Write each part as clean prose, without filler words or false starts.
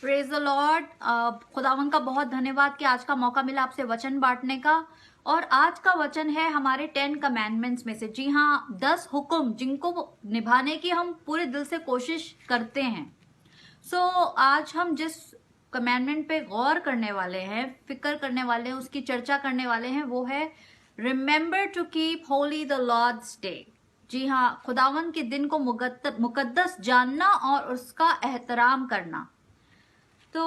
Praise the Lord. खुदावन का बहुत धन्यवाद कि आज का मौका मिला आपसे वचन बांटने का। और आज का वचन है हमारे 10 कमांडमेंट्स में से। जी हाँ, 10 हुक्म जिनको निभाने की हम पूरे दिल से कोशिश करते हैं। आज हम जिस कमांडमेंट पे गौर करने वाले हैं, फिक्र करने वाले हैं, उसकी चर्चा करने वाले हैं, वो है remember to keep holy the Lord's day. जी हाँ, खुदावन के दिन को मुकद्दस जानना और उसका एहतराम करना। तो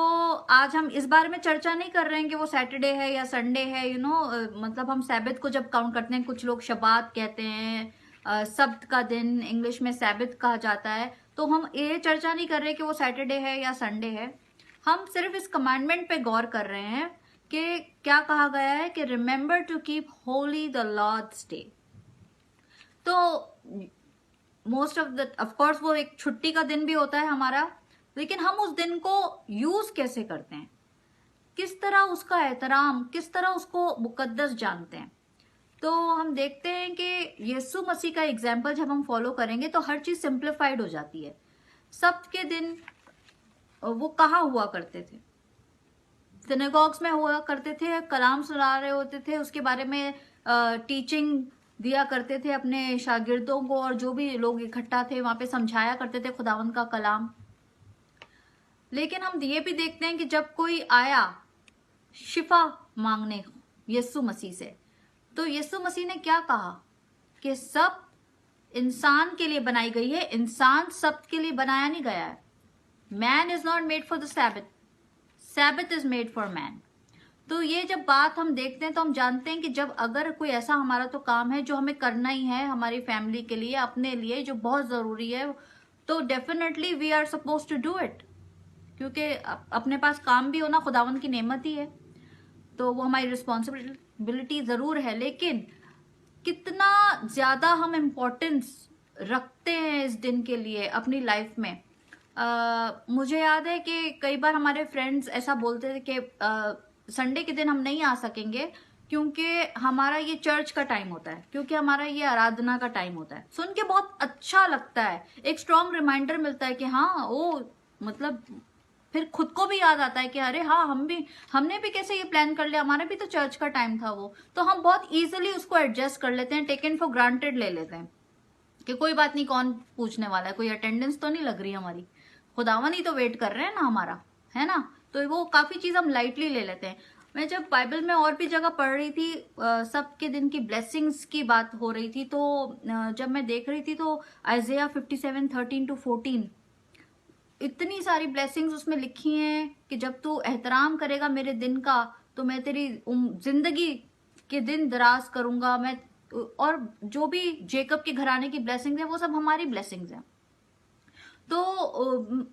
आज हम इस बारे में चर्चा नहीं कर रहे हैं कि वो सैटरडे है या संडे है। मतलब हम सैबत को जब काउंट करते हैं, कुछ लोग शबात कहते हैं, सब्त का दिन इंग्लिश में सैबत कहा जाता है। तो हम ये चर्चा नहीं कर रहे कि वो सैटरडे है या संडे है। हम सिर्फ इस कमांडमेंट पे गौर कर रहे हैं कि क्या कहा गया है कि remember to keep holy the Lord's day. तो मोस्ट ऑफ कोर्स वो एक छुट्टी का दिन भी होता है हमारा, लेकिन हम उस दिन को यूज कैसे करते हैं, किस तरह उसका एहतराम, किस तरह उसको मुकद्दस जानते हैं। तो हम देखते हैं कि यीशु मसीह का एग्जाम्पल जब हम फॉलो करेंगे तो हर चीज सिंप्लीफाइड हो जाती है। सब्त के दिन वो कहाँ हुआ करते थे? सिनेगॉग्स में हुआ करते थे, कलाम सुना रहे होते थे, उसके बारे में टीचिंग दिया करते थे अपने शागिर्दों को, और जो भी लोग इकट्ठा थे वहां पे समझाया करते थे खुदावंद का कलाम। लेकिन हम ये भी देखते हैं कि जब कोई आया शिफा मांगने यीशु मसीह से, तो यीशु मसीह ने क्या कहा कि सब इंसान के लिए बनाई गई है, इंसान सब के लिए बनाया नहीं गया है। Man is not made for the Sabbath, Sabbath is made for man. तो ये जब बात हम देखते हैं तो हम जानते हैं कि जब अगर कोई ऐसा हमारा तो काम है जो हमें करना ही है हमारी फैमिली के लिए, अपने लिए, जो बहुत जरूरी है, तो definitely we are suppose to do it. क्योंकि अपने पास काम भी होना खुदावन की नेमत ही है, तो वो हमारी रिस्पॉन्सिबिलिटी जरूर है। लेकिन कितना ज्यादा हम इम्पोर्टेंस रखते हैं इस दिन के लिए अपनी लाइफ में। मुझे याद है कि कई बार हमारे फ्रेंड्स ऐसा बोलते थे कि संडे के दिन हम नहीं आ सकेंगे क्योंकि हमारा ये चर्च का टाइम होता है, क्योंकि हमारा ये आराधना का टाइम होता है। सुन के बहुत अच्छा लगता है, एक स्ट्रॉन्ग रिमाइंडर मिलता है कि हाँ, वो मतलब फिर खुद को भी याद आता है कि अरे हाँ, हमने भी कैसे ये प्लान कर लिया, हमारा भी तो चर्च का टाइम था वो। तो हम बहुत इजीली उसको एडजस्ट कर लेते हैं, टेकन फॉर ग्रांटेड ले लेते हैं कि कोई बात नहीं, कौन पूछने वाला है, कोई अटेंडेंस तो नहीं लग रही हमारी, खुदावन ही तो वेट कर रहे हैं ना हमारा, है ना। तो वो काफी चीज हम लाइटली ले लेते हैं। मैं जब बाइबल में और भी जगह पढ़ रही थी, सब के दिन की ब्लेसिंग्स की बात हो रही थी, तो जब मैं देख रही थी तो आइज़ाया 57:13-14 इतनी सारी ब्लेसिंग्स उसमें लिखी हैं कि जब तू एहतराम करेगा मेरे दिन का तो मैं तेरी जिंदगी के दिन दराज करूंगा। मैं और जो भी जेकब के घराने की ब्लेसिंग्स है वो सब हमारी ब्लेसिंग्स हैं। तो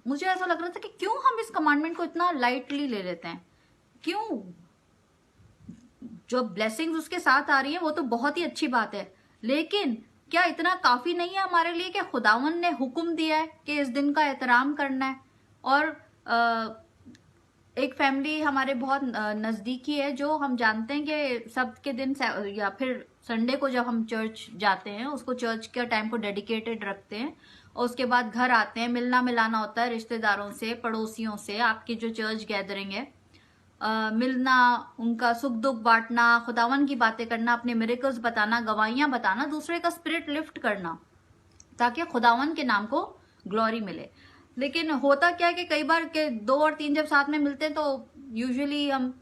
मुझे ऐसा लग रहा था कि क्यों हम इस कमांडमेंट को इतना लाइटली ले लेते हैं, क्यों? जो ब्लेसिंग्स उसके साथ आ रही है वो तो बहुत ही अच्छी बात है, लेकिन क्या इतना काफी नहीं है हमारे लिए कि खुदावन ने हुक्म दिया है कि इस दिन का एहतराम करना है। और एक फैमिली हमारे बहुत नजदीकी है जो हम जानते हैं कि सब्त के दिन या फिर संडे को जब हम चर्च जाते हैं उसको चर्च के टाइम को डेडिकेटेड रखते हैं, और उसके बाद घर आते हैं, मिलना मिलाना होता है रिश्तेदारों से, पड़ोसियों से, आपकी जो चर्च गैदरिंग है, मिलना, उनका सुख दुख बांटना, खुदावन की बातें करना, अपने मिरेकल्स बताना, गवाहियां बताना, दूसरे का स्पिरिट लिफ्ट करना, ताकि खुदावन के नाम को ग्लोरी मिले। लेकिन होता क्या है कि कई बार के 2 और 3 जब साथ में मिलते हैं तो यूजुअली हम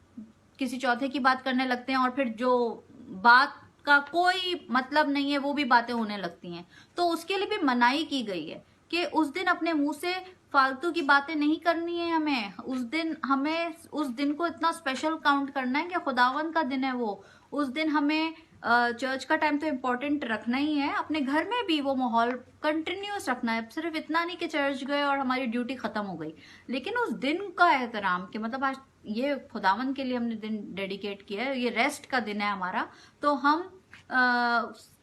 किसी चौथे की बात करने लगते हैं, और फिर जो बात का कोई मतलब नहीं है वो भी बातें होने लगती हैं। तो उसके लिए भी मनाही की गई है कि उस दिन अपने मुंह से फालतू की बातें नहीं करनी है। हमें उस दिन को इतना स्पेशल काउंट करना है कि खुदावन का दिन है वो। उस दिन हमें चर्च का टाइम तो इम्पोर्टेंट रखना ही है, अपने घर में भी वो माहौल कंटिन्यूस रखना है। सिर्फ इतना नहीं कि चर्च गए और हमारी ड्यूटी खत्म हो गई, लेकिन उस दिन का एहतराम कि मतलब आज ये खुदावन के लिए हमने दिन डेडिकेट किया है, ये रेस्ट का दिन है हमारा। तो हम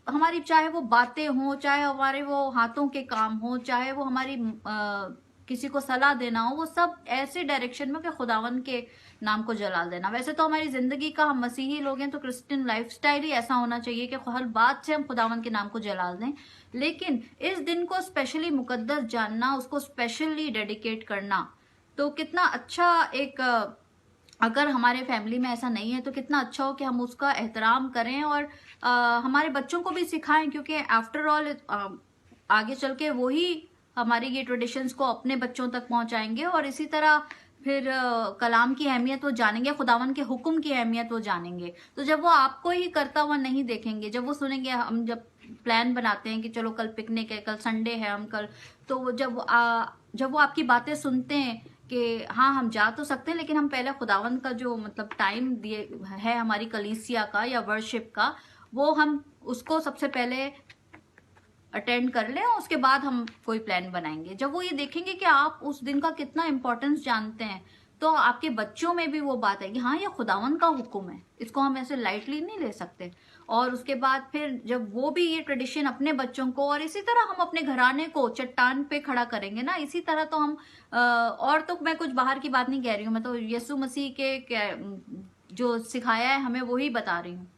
हमारी चाहे वो बातें हों, चाहे हमारे वो हाथों के काम हो, चाहे वो हमारी किसी को सलाह देना हो, वो सब ऐसे डायरेक्शन में कि खुदावन के नाम को जलाल देना। वैसे तो हमारी जिंदगी का, हम मसीही लोग हैं तो क्रिश्चियन लाइफस्टाइल ही ऐसा होना चाहिए कि हर बात से हम खुदावन के नाम को जलाल दें। लेकिन इस दिन को स्पेशली मुकद्दस जानना, उसको स्पेशली डेडिकेट करना, तो कितना अच्छा एक अगर हमारे फैमिली में ऐसा नहीं है तो कितना अच्छा हो कि हम उसका एहतराम करें और हमारे बच्चों को भी सिखाएं, क्योंकि आफ्टर ऑल आगे चल के वही हमारी ये ट्रेडिशंस को अपने बच्चों तक पहुंचाएंगे और इसी तरह फिर कलाम की अहमियत वो जानेंगे, खुदावन के हुक्म की अहमियत वो जानेंगे। तो जब वो आपको ही करता हुआ नहीं देखेंगे, जब वो सुनेंगे, हम जब प्लान बनाते हैं कि चलो कल पिकनिक है, कल संडे है, हम कल, तो जब वो आपकी बातें सुनते हैं कि हाँ हम जा तो सकते हैं लेकिन हम पहले खुदावन का जो मतलब टाइम दिए है हमारी कलीसिया का या वर्शिप का, वो हम उसको सबसे पहले अटेंड कर लें और उसके बाद हम कोई प्लान बनाएंगे। जब वो ये देखेंगे कि आप उस दिन का कितना इंपॉर्टेंस जानते हैं, तो आपके बच्चों में भी वो बात आएगी, हाँ ये खुदावन का हुक्म है, इसको हम ऐसे लाइटली नहीं ले सकते। और उसके बाद फिर जब वो भी ये ट्रेडिशन अपने बच्चों को, और इसी तरह हम अपने घराने को चट्टान पे खड़ा करेंगे ना, इसी तरह तो हम और तो मैं कुछ बाहर की बात नहीं कह रही हूँ, मैं तो यीशु मसीह के जो सिखाया है हमें वही बता रही हूँ।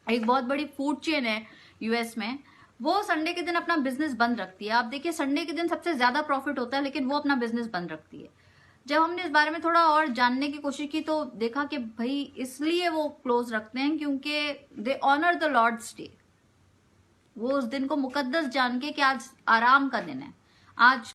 एक बहुत बड़ी फूड चेन है यूएस में, वो संडे के दिन अपना बिजनेस बंद रखती है। आप देखिए संडे के दिन सबसे ज्यादा प्रॉफिट होता है लेकिन वो अपना बिजनेस बंद रखती है। जब हमने इस बारे में थोड़ा और जानने की कोशिश की तो देखा कि भाई इसलिए वो क्लोज रखते हैं क्योंकि दे ऑनर द लॉर्ड्स डे। वो उस दिन को मुकद्दस जान के कि आज आराम का दिन है, आज